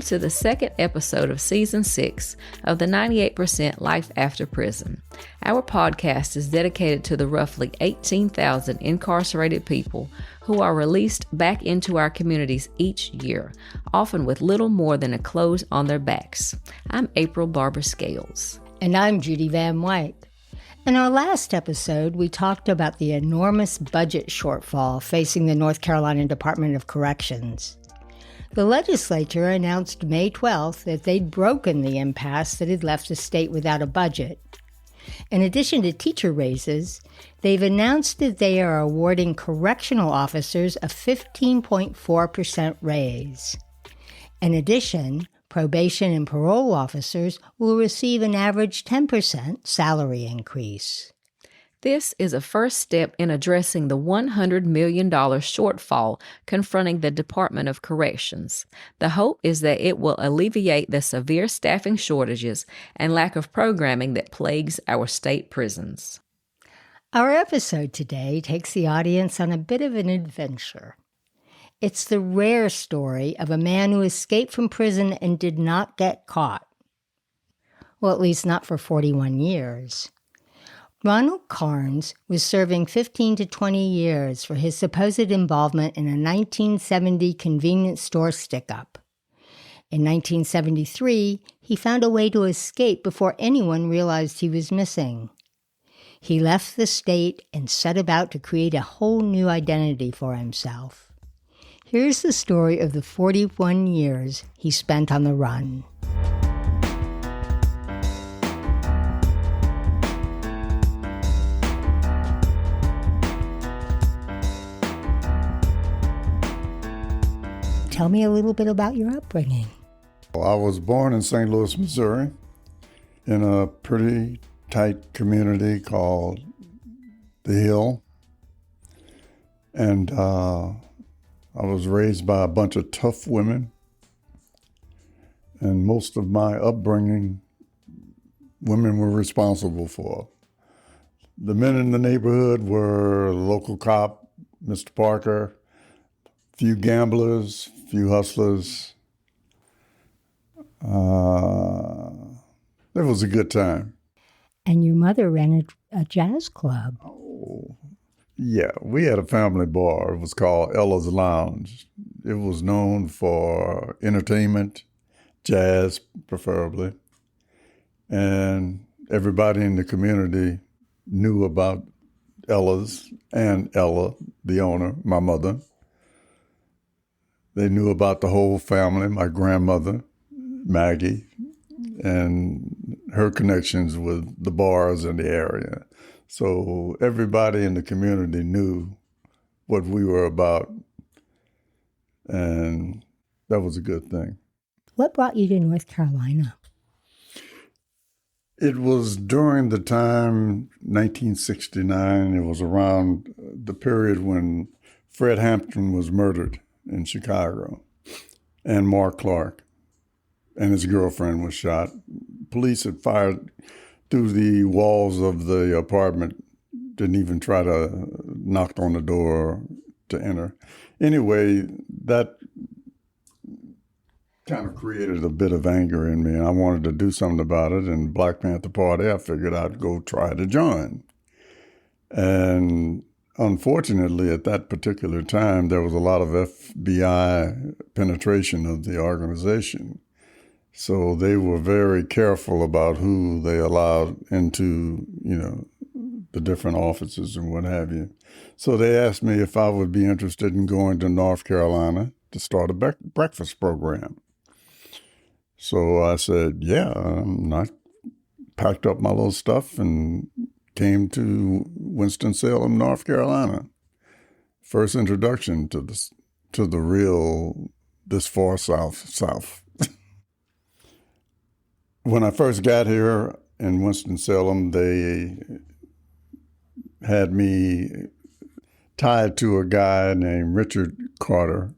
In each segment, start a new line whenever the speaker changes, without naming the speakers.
to the second episode of Season 6 of the 98% Life After Prison. Our podcast is dedicated to the roughly 18,000 incarcerated people who are released back into our communities each year, often with little more than a clothes on their backs. I'm April Barber Scales.
And I'm Judy Van White. In our last episode, we talked about the enormous budget shortfall facing the North Carolina Department of Corrections. The legislature announced May 12th that they'd broken the impasse that had left the state without a budget. In addition to teacher raises, they've announced that they are awarding correctional officers a 15.4% raise. In addition, probation and parole officers will receive an average 10% salary increase.
This is a first step in addressing the $100 million shortfall confronting the Department of Corrections. The hope is that it will alleviate the severe staffing shortages and lack of programming that plagues our state prisons.
Our episode today takes the audience on a bit of an adventure. It's the rare story of a man who escaped from prison and did not get caught. Well, at least not for 41 years. Ronald Carnes was serving 15 to 20 years for his supposed involvement in a 1970 convenience store stick-up. In 1973, he found a way to escape before anyone realized he was missing. He left the state and set about to create a whole new identity for himself. Here's the story of the 41 years he spent on the run. Tell me a little bit about your upbringing.
I was born in St. Louis, Missouri, in a pretty tight community called The Hill. And I was raised by a bunch of tough women. And most of my upbringing, women were responsible for. The men in the neighborhood were the local cop, Mr. Parker, few gamblers, few hustlers. It was a good time.
And your mother ran a jazz club.
Oh, yeah. We had a family bar. It was called Ella's Lounge. It was known for entertainment, jazz preferably. And everybody in the community knew about Ella's and Ella, the owner, my mother. They knew about the whole family, my grandmother, Maggie, and her connections with the bars in the area. So everybody in the community knew what we were about, and that was a good thing.
What brought you to North Carolina?
It was during the time, 1969, it was around the period when Fred Hampton was murdered in Chicago, and Mark Clark and his girlfriend was shot. Police had fired through the walls of the apartment, didn't even try to knock on the door to enter. Anyway, that kind of created a bit of anger in me, and I wanted to do something about it. And Black Panther Party, I figured I'd go try to join. And unfortunately, at that particular time, there was a lot of FBI penetration of the organization. So they were very careful about who they allowed into, the different offices and what have you. So they asked me if I would be interested in going to North Carolina to start a breakfast program. So I said, yeah, I packed up my little stuff and came to Winston Salem, North Carolina. First introduction to the real, this far south. When I first got here in Winston-Salem, they had me tied to a guy named Richard Carter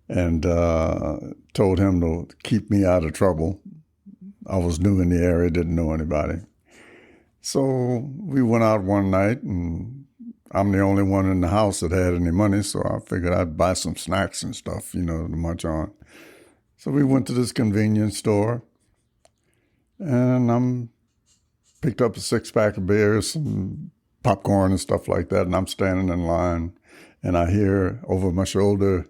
and told him to keep me out of trouble. I was new in the area, didn't know anybody. So we went out one night, and I'm the only one in the house that had any money, so I figured I'd buy some snacks and stuff, to munch on. So we went to this convenience store, and picked up a 6-pack of beers, some popcorn and stuff like that, and I'm standing in line, and I hear over my shoulder,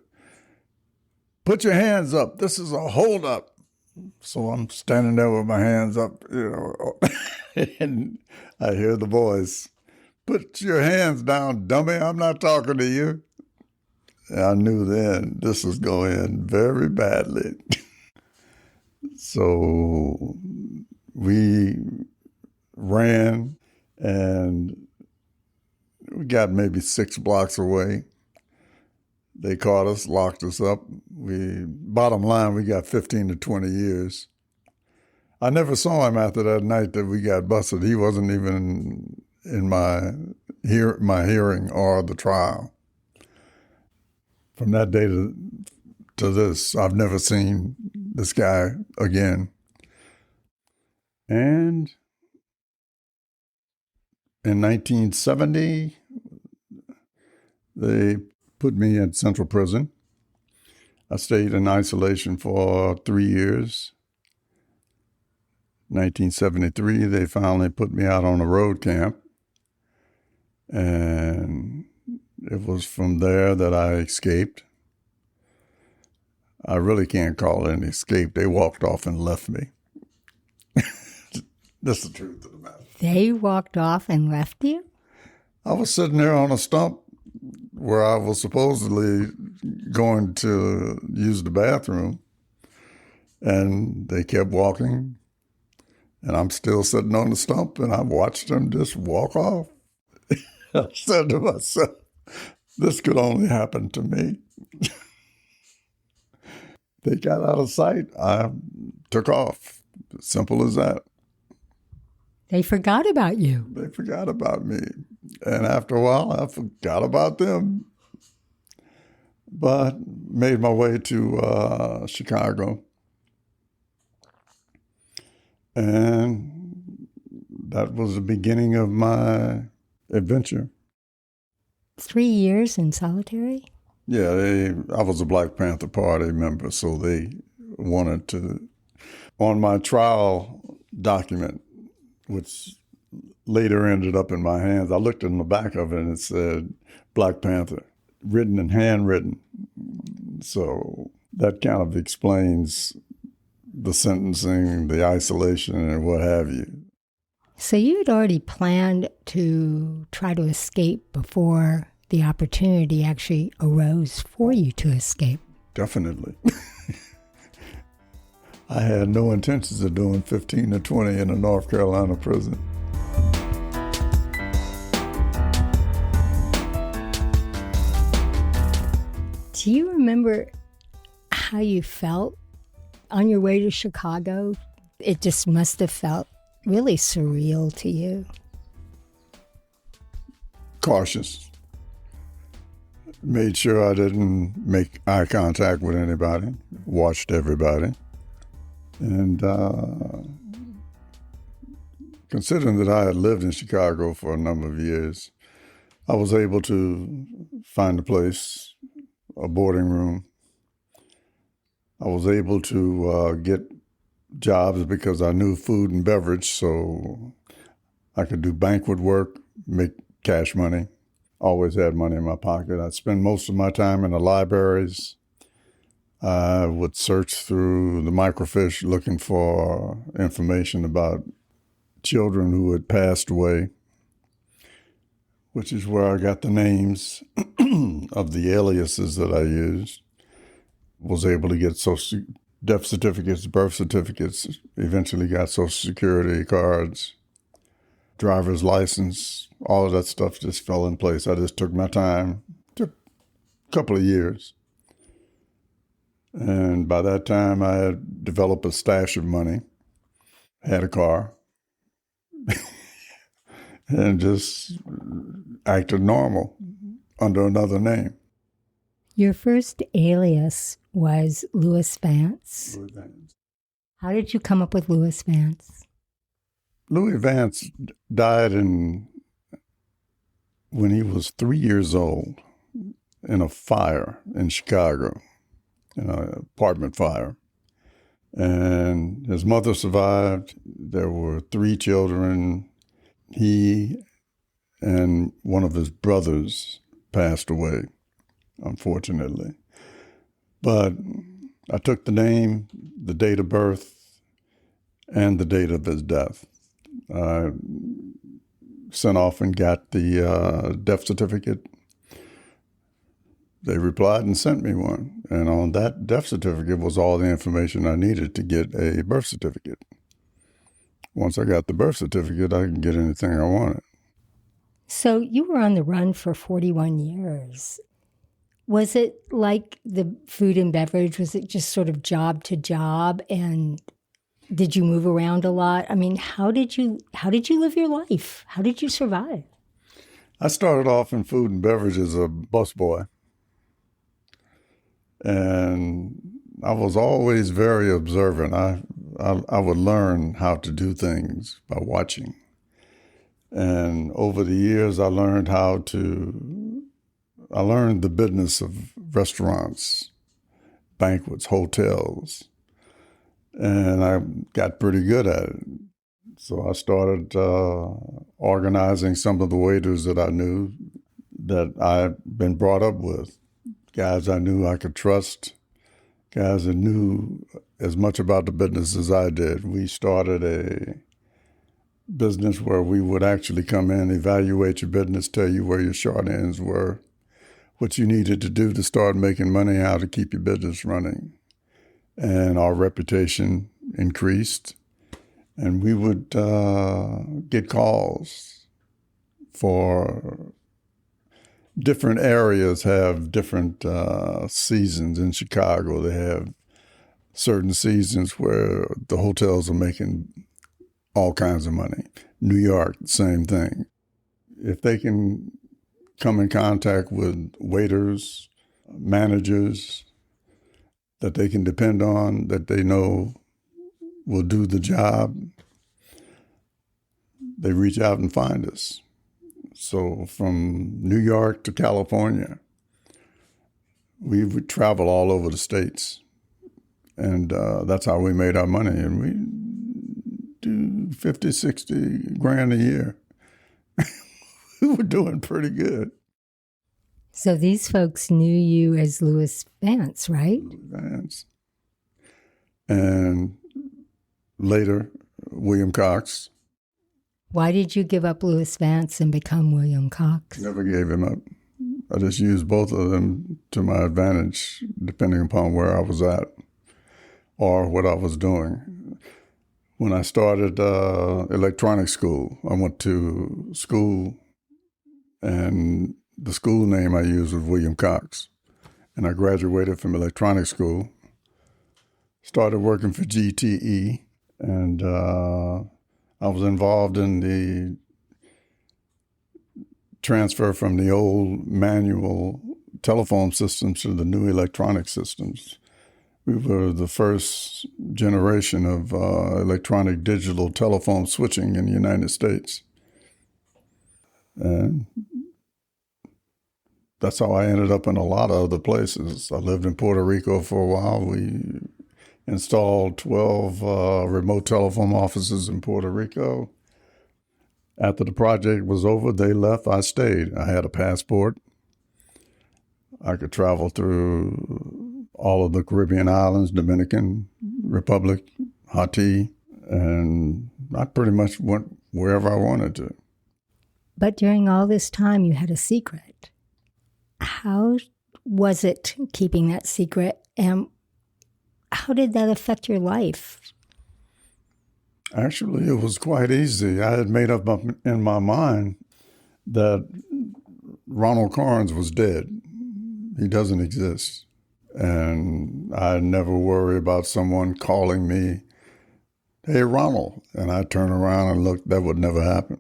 "Put your hands up. This is a holdup." So I'm standing there with my hands up, and I hear the voice, "Put your hands down, dummy. I'm not talking to you." And I knew then this was going very badly. So we ran, and we got maybe 6 blocks away. They caught us, locked us up. Bottom line, we got 15 to 20 years. I never saw him after that night that we got busted. He wasn't even in my hearing or the trial. From that day to this, I've never seen this guy again. And in 1970, they put me in central prison. I stayed in isolation for 3 years. 1973, they finally put me out on a road camp. And it was from there that I escaped. I really can't call it an escape. They walked off and left me. That's the truth of the matter.
They walked off and left you?
I was sitting there on a stump where I was supposedly going to use the bathroom, and they kept walking, and I'm still sitting on the stump, and I watched them just walk off. I said to myself, this could only happen to me. They got out of sight. I took off. Simple as that.
They forgot about you.
They forgot about me. And after a while, I forgot about them. But made my way to Chicago. And that was the beginning of my adventure.
3 years in solitary?
Yeah, I was a Black Panther Party member, so they wanted to, on my trial document, which later ended up in my hands, I looked in the back of it and it said Black Panther, written and handwritten. So that kind of explains the sentencing, the isolation, and what have you.
So you had already planned to try to escape before the opportunity actually arose for you to escape.
Definitely. I had no intentions of doing 15 to 20 in a North Carolina prison.
Do you remember how you felt on your way to Chicago? It just must have felt really surreal to you.
Cautious. Made sure I didn't make eye contact with anybody. Watched everybody. And considering that I had lived in Chicago for a number of years, I was able to find a place, a boarding room. I was able to get jobs because I knew food and beverage, so I could do banquet work, make cash money. Always had money in my pocket. I'd spend most of my time in the libraries. I would search through the microfiche looking for information about children who had passed away, which is where I got the names of the aliases that I used. Was able to get death certificates, birth certificates, eventually got Social Security cards, driver's license, all of that stuff just fell in place. I just took my time, took a couple of years. And by that time, I had developed a stash of money, had a car, and just acted normal under another name.
Your first alias was Louis Vance.
Louis Vance.
How did you come up with Louis Vance?
Louis Vance died when he was 3 years old in a fire in Chicago, in an apartment fire. And his mother survived. There were 3 children. He and one of his brothers passed away, unfortunately. But I took the name, the date of birth, and the date of his death. I sent off and got the death certificate. They replied and sent me one. And on that death certificate was all the information I needed to get a birth certificate. Once I got the birth certificate, I could get anything I wanted.
So you were on the run for 41 years. Was it like the food and beverage? Was it just sort of job to job? And did you move around a lot? I mean, how did you live your life? How did you survive?
I started off in food and beverage as a busboy. And I was always very observant. I would learn how to do things by watching. And over the years, I learned the business of restaurants, banquets, hotels, and I got pretty good at it. So I started organizing some of the waiters that I knew that I'd been brought up with, guys I knew I could trust, guys that knew as much about the business as I did. We started a business where we would actually come in, evaluate your business, tell you where your short ends were, what you needed to do to start making money, how to keep your business running. And our reputation increased. And we would get calls for different areas have different seasons. In Chicago, they have certain seasons where the hotels are making all kinds of money. New York, same thing. If they can come in contact with waiters, managers that they can depend on, that they know will do the job, they reach out and find us. So from New York to California, we would travel all over the states. And that's how we made our money. And we do 50, 60 grand a year. We were doing pretty good.
So these folks knew you as Louis Vance, right?
Vance. And later, William Cox.
Why did you give up Louis Vance and become William Cox?
Never gave him up. I just used both of them to my advantage, depending upon where I was at or what I was doing. When I started electronic school, I went to school, and the school name I used was William Cox. And I graduated from electronic school, started working for GTE, and I was involved in the transfer from the old manual telephone systems to the new electronic systems. We were the first generation of electronic digital telephone switching in the United States. And that's how I ended up in a lot of other places. I lived in Puerto Rico for a while. We installed 12 remote telephone offices in Puerto Rico. After the project was over, they left, I stayed. I had a passport. I could travel through all of the Caribbean islands, Dominican Republic, Haiti, and I pretty much went wherever I wanted to.
But during all this time, you had a secret. How was it keeping that secret, and how did that affect your life?
Actually, it was quite easy. I had made up in my mind that Ronald Carnes was dead. He doesn't exist. And I never worry about someone calling me, "Hey, Ronald." And I turn around and look, that would never happen.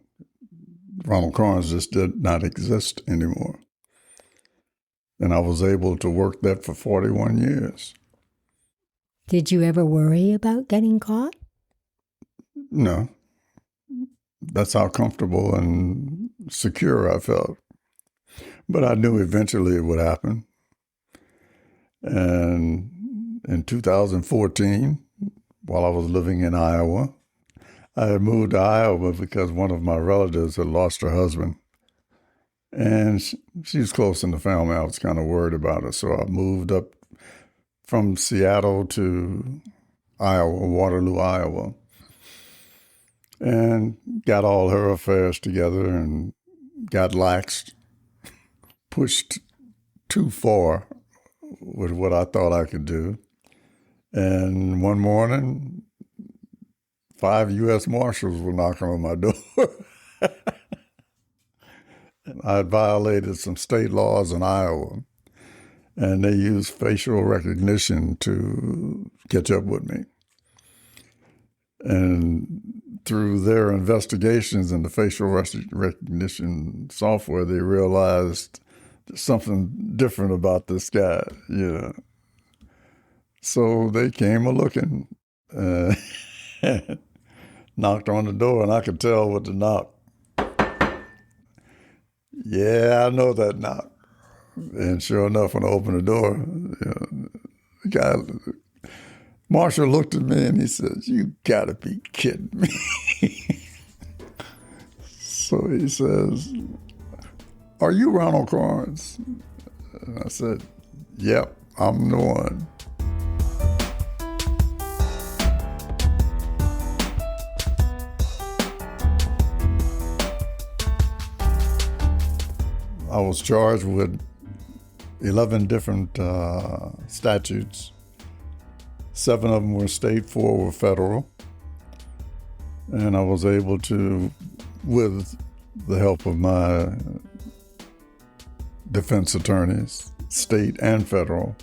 Ronald Carnes just did not exist anymore. And I was able to work that for 41 years.
Did you ever worry about getting caught?
No. That's how comfortable and secure I felt. But I knew eventually it would happen. And in 2014, while I was living in Iowa. I had moved to Iowa because one of my relatives had lost her husband. And she was close in the family. I was kind of worried about her. So I moved up from Seattle to Iowa, Waterloo, Iowa, and got all her affairs together and got laxed, pushed too far with what I thought I could do. And one morning, 5 U.S. Marshals were knocking on my door. I had violated some state laws in Iowa, and they used facial recognition to catch up with me. And through their investigations and the facial recognition software, they realized there's something different about this guy, So they came a-looking, knocked on the door, and I could tell with the knock. Yeah, I know that knock. And sure enough, when I opened the door, the guy, Marshall looked at me and he said, "You gotta be kidding me." So he says, "Are you Ronald Carnes?" And I said, "Yep, I'm the one." I was charged with 11 different statutes. 7 of them were state, 4 were federal. And I was able to, with the help of my defense attorneys, state and federal,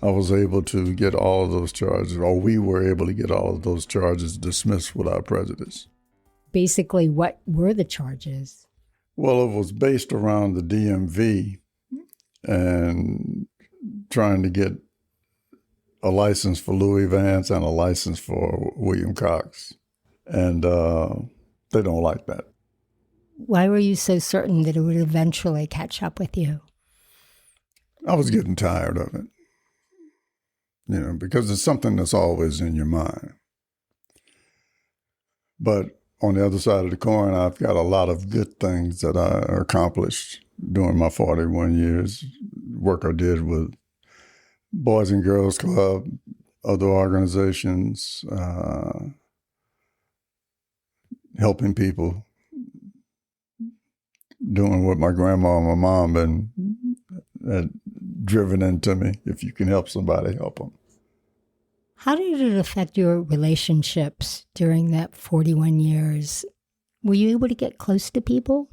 I was able to get all of those charges, or we were able to get all of those charges dismissed without prejudice.
Basically, what were the charges?
Well, it was based around the DMV and trying to get a license for Louis Vance and a license for William Cox. And they don't like that.
Why were you so certain that it would eventually catch up with you?
I was getting tired of it, because it's something that's always in your mind. But on the other side of the coin, I've got a lot of good things that I accomplished during my 41 years. Work I did with Boys and Girls Club, other organizations, helping people, doing what my grandma and my mom had driven into me. If you can help somebody, help them.
How did it affect your relationships during that 41 years? Were you able to get close to people?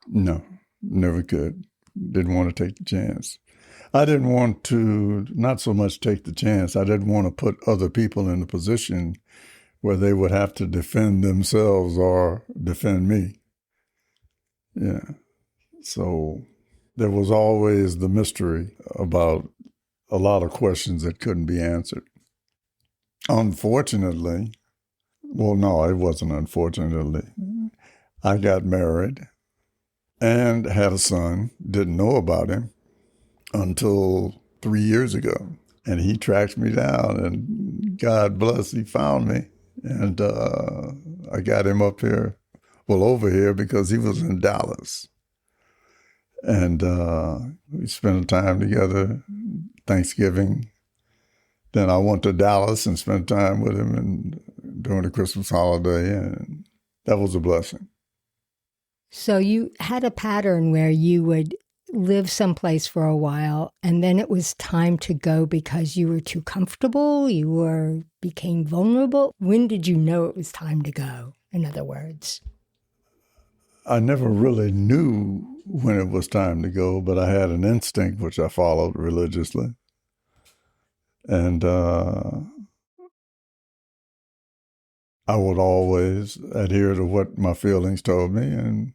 No, never could. Didn't want to take the chance. I didn't want to, not so much take the chance, I didn't want to put other people in a position where they would have to defend themselves or defend me. Yeah. So there was always the mystery about a lot of questions that couldn't be answered. Unfortunately, well, no, it wasn't unfortunately. I got married and had a son, didn't know about him until 3 years ago. And he tracked me down, and God bless, he found me. And I got him up here, over here, because he was in Dallas. And we spent time together, Thanksgiving. Then I went to Dallas and spent time with him during the Christmas holiday, and that was a blessing.
So you had a pattern where you would live someplace for a while, and then it was time to go because you were too comfortable, became vulnerable. When did you know it was time to go, in other words?
I never really knew when it was time to go, but I had an instinct which I followed religiously. And I would always adhere to what my feelings told me, and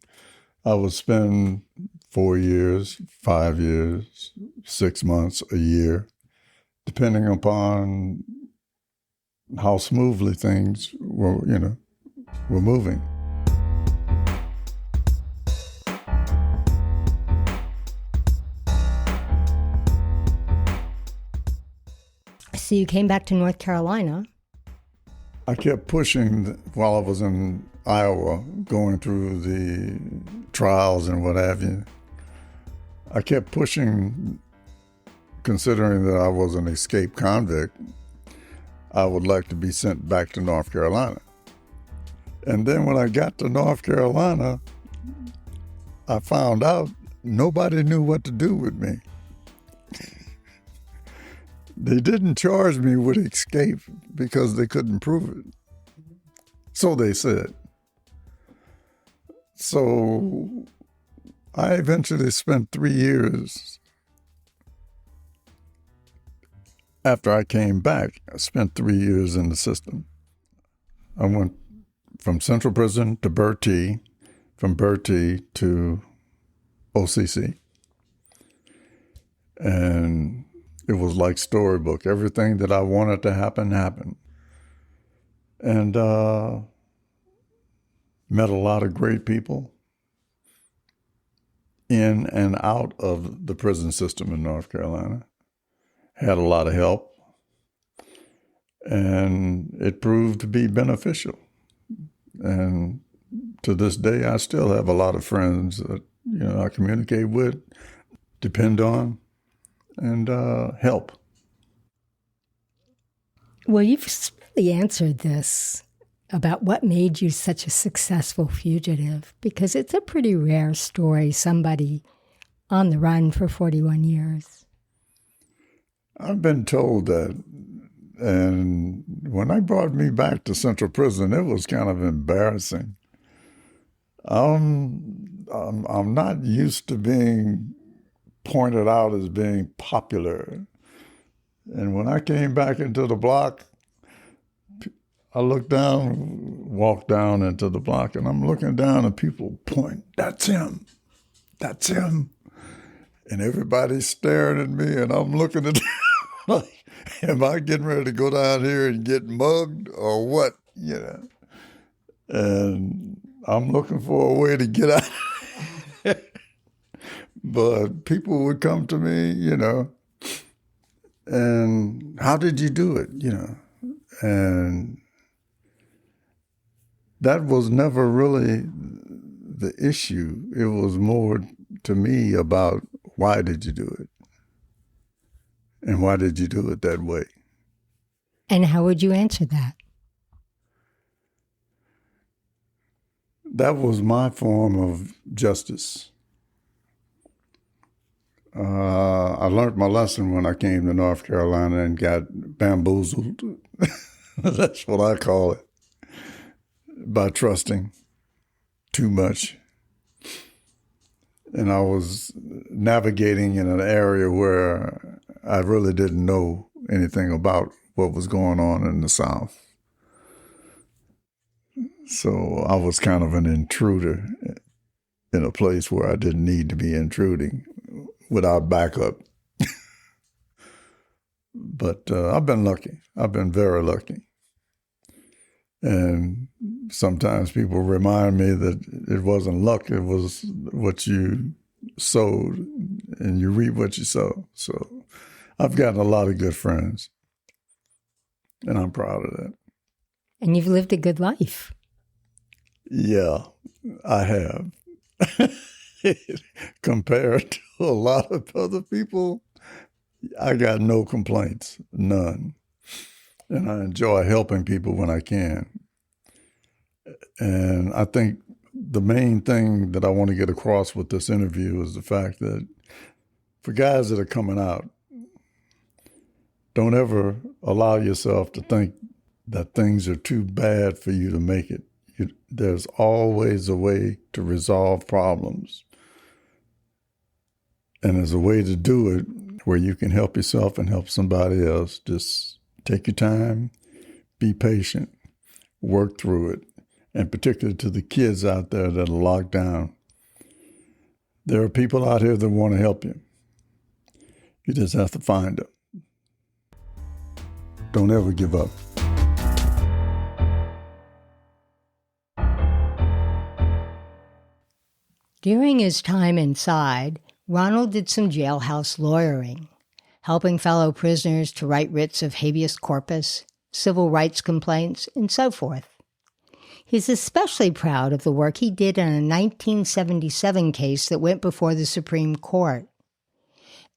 I would spend 4 years, 5 years, 6 months, a year, depending upon how smoothly things were moving.
So you came back to North Carolina.
I kept pushing while I was in Iowa, going through the trials and what have you. I kept pushing, considering that I was an escaped convict. I would like to be sent back to North Carolina. And then when I got to North Carolina, I found out nobody knew what to do with me. They didn't charge me with escape because they couldn't prove it. So they said. So I eventually spent 3 years after I came back. I spent 3 years in the system. I went from Central Prison to Bertie, from Bertie to OCC. And it was like storybook. Everything that I wanted to happen, happened. And met a lot of great people in and out of the prison system in North Carolina. Had a lot of help. And it proved to be beneficial. And to this day, I still have a lot of friends that I communicate with, depend on, and help.
Well, you've really answered this about what made you such a successful fugitive, because it's a pretty rare story, somebody on the run for 41 years.
I've been told that. And when they brought me back to Central Prison, it was kind of embarrassing. I'm not used to being pointed out as being popular. And when I came back into the block, I looked down, walked down into the block, and I'm looking down and people point, that's him, that's him. And everybody's staring at me and I'm looking at them like, am I getting ready to go down here and get mugged or what, And I'm looking for a way to get out. But people would come to me, and how did you do it, And that was never really the issue. It was more to me about why did you do it? And why did you do it that way?
And how would you answer that?
That was my form of justice. I learned my lesson when I came to North Carolina and got bamboozled. That's what I call it. By trusting too much. And I was navigating in an area where I really didn't know anything about what was going on in the South. So I was kind of an intruder in a place where I didn't need to be intruding without backup. But I've been lucky. I've been very lucky. And sometimes people remind me that it wasn't luck, it was what you sowed, and you reap what you sow. So I've gotten a lot of good friends, and I'm proud of that.
And you've lived a good life.
Yeah, I have. Compared to a lot of other people, I got no complaints, none. And I enjoy helping people when I can. And I think the main thing that I want to get across with this interview is the fact that for guys that are coming out, don't ever allow yourself to think that things are too bad for you to make it. There's always a way to resolve problems. And there's a way to do it where you can help yourself and help somebody else. Just take your time, be patient, work through it. And particularly to the kids out there that are locked down. There are people out here that want to help you. You just have to find them. Don't ever give up.
During his time inside, Ronald did some jailhouse lawyering. helping fellow prisoners to write writs of habeas corpus, civil rights complaints, and so forth. He's especially proud of the work he did in a 1977 case that went before the Supreme Court.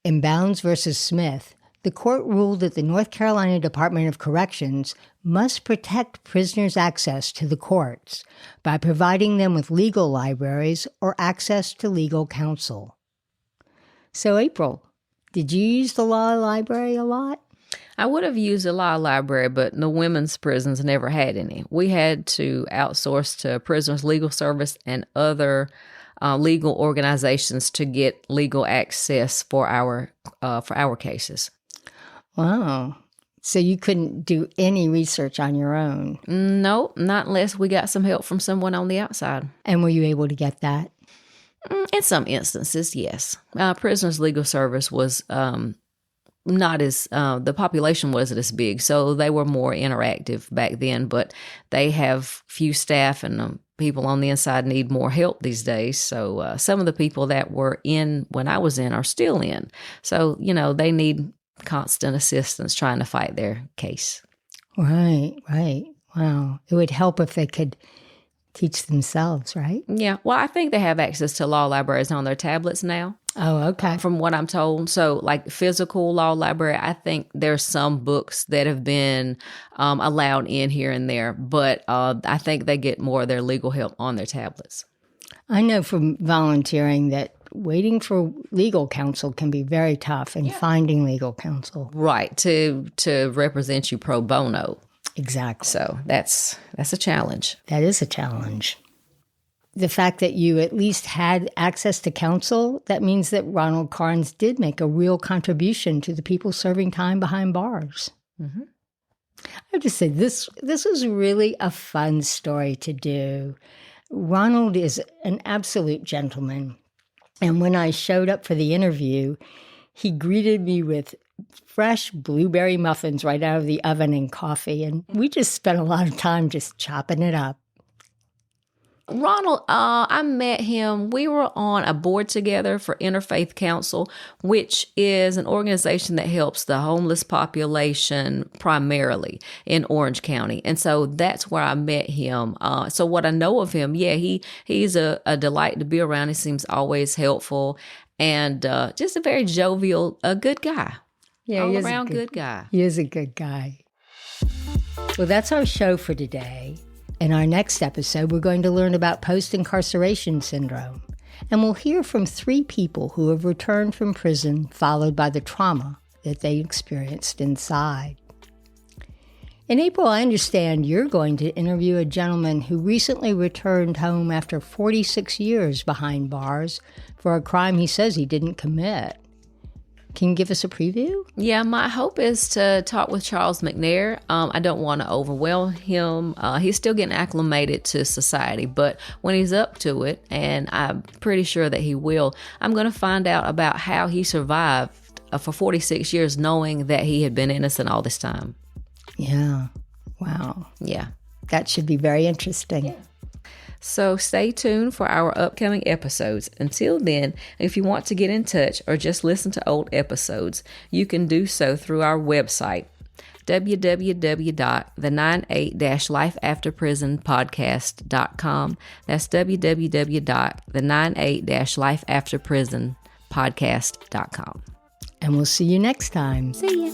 In Bounds v. Smith, the court ruled that the North Carolina Department of Corrections must protect prisoners' access to the courts by providing them with legal libraries or access to legal counsel. So, April, did you use the law library a lot?
I would have used a law library, but the women's prisons never had any. We had to outsource to Prisoners Legal Service and other legal organizations to get legal access for our cases.
Wow. So you couldn't do any research on your own?
No, not unless we got some help from someone on the outside.
And were you able to get that?
In some instances, yes. Prisoners Legal Service was not as, the population wasn't as big, so they were more interactive back then, but they have few staff and people on the inside need more help these days. So some of the people that were in when I was in are still in. So, they need constant assistance trying to fight their case.
Right. Wow. It would help if they could teach themselves, right?
Yeah. Well, I think they have access to law libraries on their tablets now.
Oh, okay.
From what I'm told. So like physical law library, I think there's some books that have been allowed in here and there, but I think they get more of their legal help on their tablets.
I know from volunteering that waiting for legal counsel can be very tough and finding legal counsel.
Right, to represent you pro bono.
Exactly.
So that's a challenge.
That is a challenge. The fact that you at least had access to counsel, that means that Ronald Carnes did make a real contribution to the people serving time behind bars. Mm-hmm. I have to say, this was really a fun story to do. Ronald is an absolute gentleman. And when I showed up for the interview, he greeted me with fresh blueberry muffins right out of the oven and coffee. And we just spent a lot of time just chopping it up.
Ronald, I met him. We were on a board together for Interfaith Council, which is an organization that helps the homeless population primarily in Orange County. And so that's where I met him. So what I know of him, he's a delight to be around. He seems always helpful and just a very jovial, a good guy.
Yeah,
all around good guy.
He is a good guy. Well, that's our show for today. In our next episode, we're going to learn about post-incarceration syndrome, and we'll hear from 3 people who have returned from prison followed by the trauma that they experienced inside. In April, I understand you're going to interview a gentleman who recently returned home after 46 years behind bars for a crime he says he didn't commit. Can you give us a preview?
Yeah, my hope is to talk with Charles McNair. I don't want to overwhelm him. He's still getting acclimated to society, but when he's up to it, and I'm pretty sure that he will, I'm going to find out about how he survived for 46 years knowing that he had been innocent all this time.
Yeah. Wow.
Yeah.
That should be very interesting.
Yeah. So stay tuned for our upcoming episodes. Until then, if you want to get in touch or just listen to old episodes, you can do so through our website, www.the98-lifeafterprisonpodcast.com. That's www.the98-lifeafterprisonpodcast.com.
And we'll see you next time.
See ya.